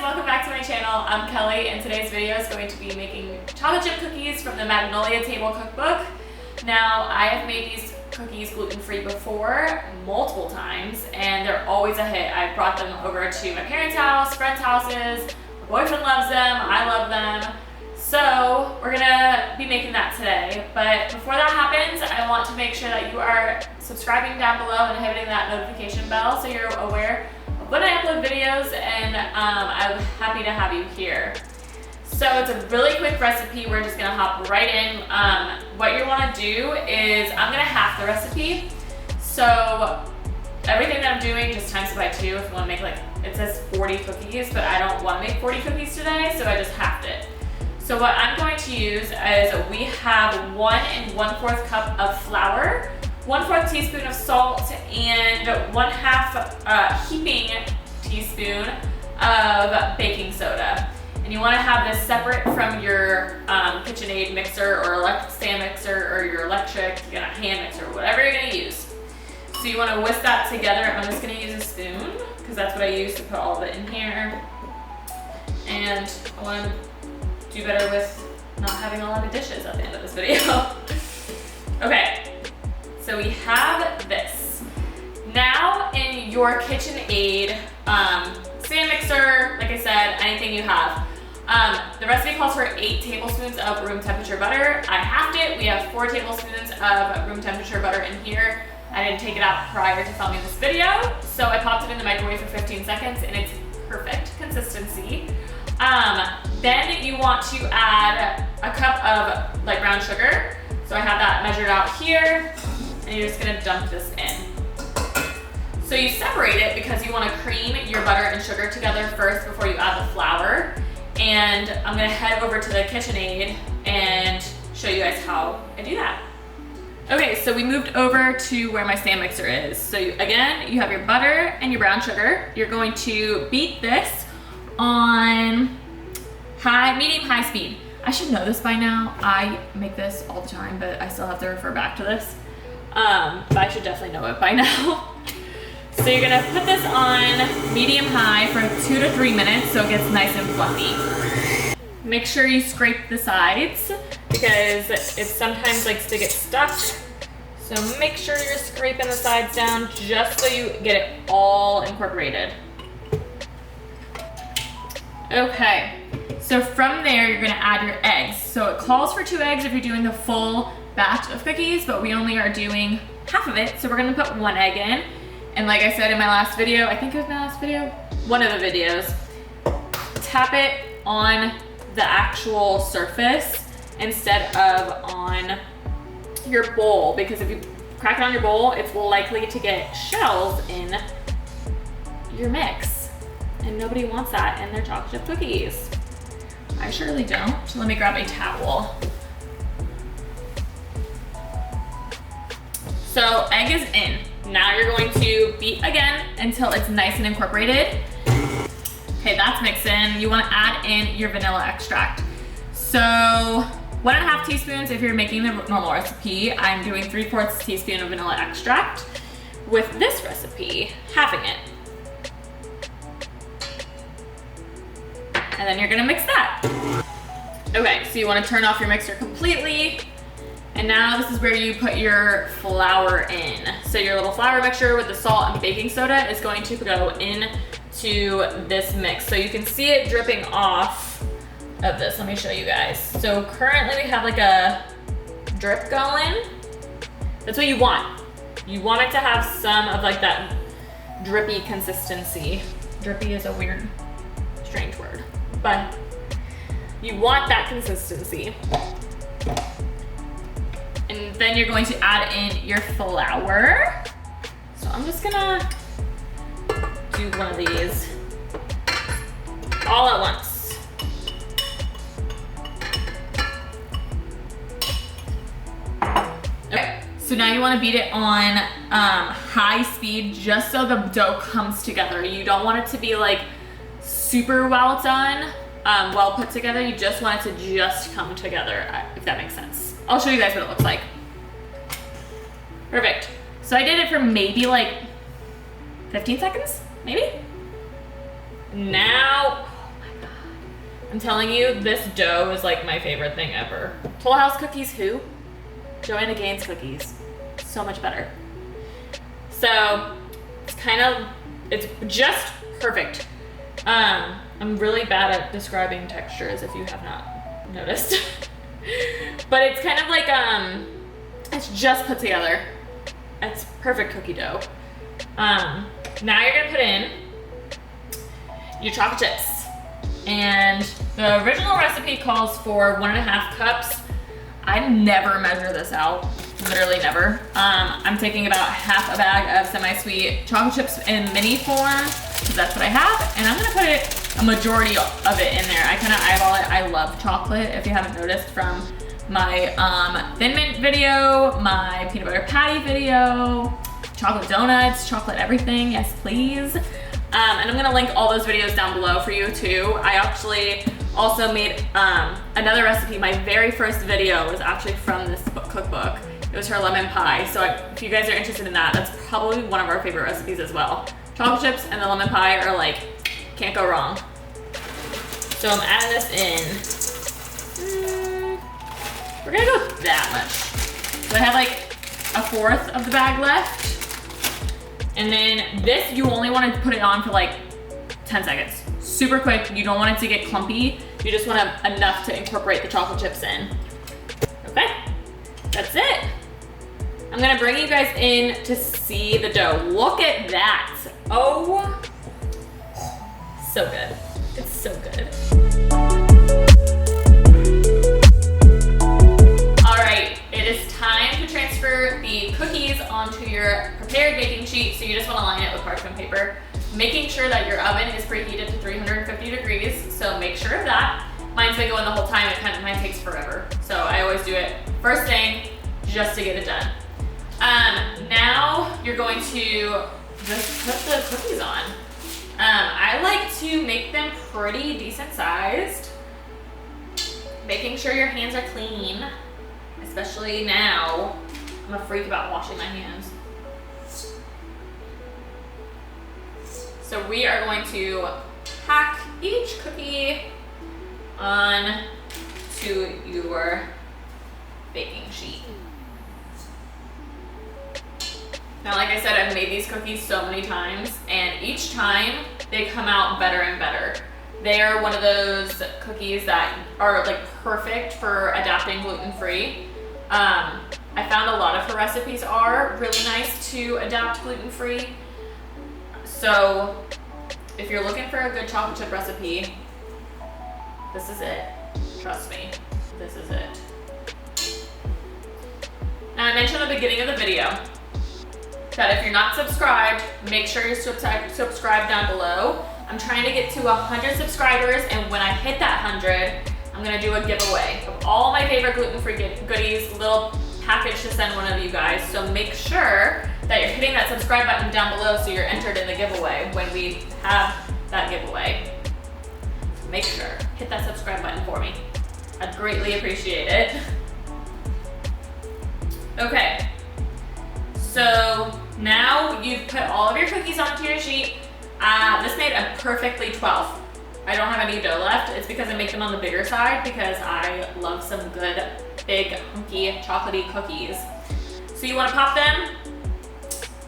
welcome back to my channel. I'm Kelly and today's video is going to be making chocolate chip cookies from the Magnolia Table Cookbook. Now, I have made these cookies gluten-free before multiple times and they're always a hit. I've brought them over to my parents' house, friends' houses, my boyfriend loves them, I love them. So we're gonna be making that today. But before that happens, I want to make sure that you are subscribing down below and hitting that notification bell so you're aware when I upload videos, and I'm happy to have you here. So it's a really quick recipe. We're just gonna hop right in. What you wanna do is, I'm gonna half the recipe. So everything that I'm doing, just times it by 2 if you wanna make it says 40 cookies, but I don't wanna make 40 cookies today, so I just halved it. So what I'm going to use is, we have 1 1/4 cup of flour, 1/4 teaspoon of salt, and 1/2 heaping teaspoon of baking soda. And you want to have this separate from your KitchenAid mixer or stand mixer or your electric hand mixer, whatever you're going to use. So you want to whisk that together. I'm just going to use a spoon because that's what I use to put all of it in here. And I want to do better with not having a lot of dishes at the end of this video. Okay. So we have this. Now in your KitchenAid stand mixer, like I said, anything you have. The recipe calls for 8 tablespoons of room temperature butter. I halved it. We have 4 tablespoons of room temperature butter in here. I didn't take it out prior to filming this video, so I popped it in the microwave for 15 seconds and it's perfect consistency. Then you want to add a cup of light brown sugar. So I have that measured out here. And you're just gonna dump this in. So you separate it because you wanna cream your butter and sugar together first before you add the flour. And I'm gonna head over to the KitchenAid and show you guys how I do that. Okay, so we moved over to where my stand mixer is. So again, you have your butter and your brown sugar. You're going to beat this on medium high speed. I should know this by now. I make this all the time, but I still have to refer back to this. But I should definitely know it by now. So you're gonna put this on medium high for 2 to 3 minutes so it gets nice and fluffy. Make sure you scrape the sides because it sometimes likes to get stuck. So make sure you're scraping the sides down just so you get it all incorporated. Okay, so from there you're gonna add your eggs. So it calls for 2 eggs if you're doing the full batch of cookies, but we only are doing half of it, so we're gonna put 1 egg in. And like I said in my last video, I think it was my last video, one of the videos, tap it on the actual surface instead of on your bowl, because if you crack it on your bowl, it's likely to get shells in your mix. And nobody wants that in their chocolate chip cookies. I surely don't. So let me grab a towel. So egg is in. Now you're going to beat again until it's nice and incorporated. Okay, that's mixed in. You wanna add in your vanilla extract. So 1.5 teaspoons if you're making the normal recipe. I'm doing 3/4 teaspoon of vanilla extract. With this recipe, halving it. And then you're gonna mix that. Okay, so you wanna turn off your mixer completely. And now this is where you put your flour in. So your little flour mixture with the salt and baking soda is going to go into this mix. So you can see it dripping off of this. Let me show you guys. So currently we have like a drip going. That's what you want. You want it to have some of like that drippy consistency. Drippy is a weird, strange word, but you want that consistency. And then you're going to add in your flour. So I'm just gonna do one of these all at once. Okay, so now you wanna beat it on high speed just so the dough comes together. You don't want it to be like super well done, well put together. You just want it to just come together, if that makes sense. I'll show you guys what it looks like. Perfect. So I did it for maybe like 15 seconds, maybe? Now, I'm telling you, this dough is like my favorite thing ever. Toll House cookies who? Joanna Gaines cookies. So much better. So it's just perfect. I'm really bad at describing textures if you have not noticed. But it's kind of like, it's just put together. It's perfect cookie dough. Now you're gonna put in your chocolate chips. And the original recipe calls for 1.5 cups. I never measure this out, literally never. I'm taking about half a bag of semi-sweet chocolate chips in mini form, because that's what I have, and I'm gonna put a majority of it in there. I kind of eyeball it. I love chocolate, if you haven't noticed from my Thin Mint video, my peanut butter patty video, chocolate donuts, chocolate everything, yes please. And I'm gonna link all those videos down below for you too. I actually also made another recipe. My very first video was actually from this cookbook. It was her lemon pie. So if you guys are interested in that, that's probably one of our favorite recipes as well. Chocolate chips and the lemon pie are like, can't go wrong. So I'm adding this in. We're gonna go that much. So I have like 1/4 of the bag left. And then this, you only want to put it on for like 10 seconds. Super quick, you don't want it to get clumpy. You just want enough to incorporate the chocolate chips in. Okay, that's it. I'm gonna bring you guys in to see the dough. Look at that. Oh, so good. It's so good. All right, it is time to transfer the cookies onto your prepared baking sheet. So you just want to line it with parchment paper, making sure that your oven is preheated to 350 degrees. So make sure of that. Mine's been going the whole time. Mine takes forever. So I always do it first thing just to get it done. Now you're going to just put the cookies on. I like to make them pretty decent sized, making sure your hands are clean, especially now. I'm a freak about washing my hands. So we are going to pack each cookie on to your baking sheet. Now, like I said, I've made these cookies so many times, and each time they come out better and better. They are one of those cookies that are like perfect for adapting gluten-free. I found a lot of her recipes are really nice to adapt gluten-free. So if you're looking for a good chocolate chip recipe, this is it. Trust me, this is it. Now, I mentioned at the beginning of the video that if you're not subscribed, make sure you're subscribed down below. I'm trying to get to 100 subscribers, and when I hit that 100, I'm gonna do a giveaway of all my favorite gluten-free goodies, little package to send one of you guys. So make sure that you're hitting that subscribe button down below so you're entered in the giveaway when we have that giveaway. So make sure, hit that subscribe button for me. I'd greatly appreciate it. Okay, so now you've put all of your cookies onto your sheet. This made a perfectly 12. I don't have any dough left. It's because I make them on the bigger side because I love some good, big, hunky, chocolatey cookies. So you want to pop them,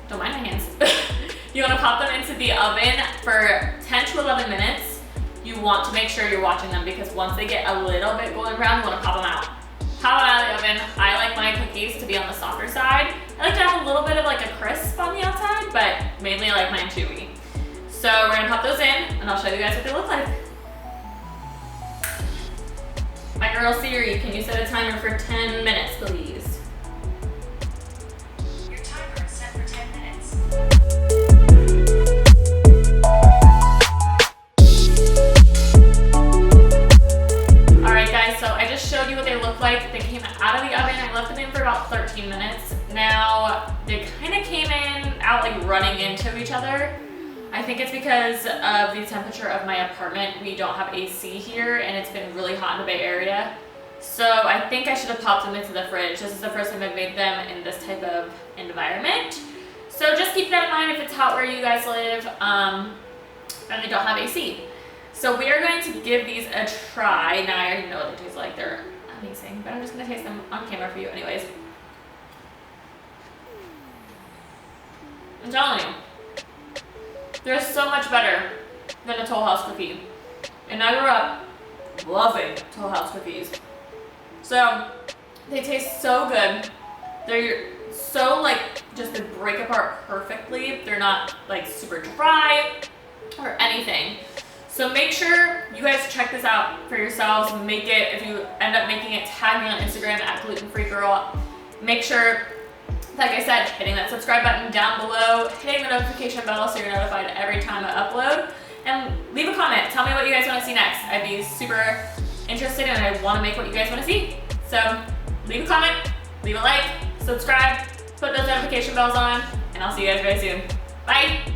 don't mind my hands. You want to pop them into the oven for 10 to 11 minutes. You want to make sure you're watching them because once they get a little bit golden brown, you want to pop them out. Pop them out of the oven. I like my cookies to be on the softer side. I like to have a little bit of like a crisp on the outside, but mainly I like mine chewy. So we're gonna pop those in and I'll show you guys what they look like. My girl Siri, can you set a timer for 10 minutes, please? Your timer is set for 10 minutes. All right guys, so I just showed you what they look like. They came out of the oven. I left them in for about 13 minutes. Now, they kind of came in out like running into each other. I think it's because of the temperature of my apartment. We don't have AC here and it's been really hot in the Bay Area. So I think I should have popped them into the fridge. This is the first time I've made them in this type of environment. So just keep that in mind if it's hot where you guys live and they don't have AC. So we are going to give these a try. Now I already know what they taste like. They're amazing, but I'm just gonna taste them on camera for you anyways. I'm telling you, they're so much better than a Toll House cookie. And I grew up loving Toll House cookies. So they taste so good. They're so like, just they break apart perfectly. They're not like super dry or anything. So make sure you guys check this out for yourselves. Make it, if you end up making it, tag me on Instagram at gluten-free-girl. Make sure, like I said, hitting that subscribe button down below, hitting the notification bell so you're notified every time I upload, and leave a comment. Tell me what you guys want to see next. I'd be super interested and I want to make what you guys want to see. So leave a comment, leave a like, subscribe, put those notification bells on, and I'll see you guys very soon. Bye!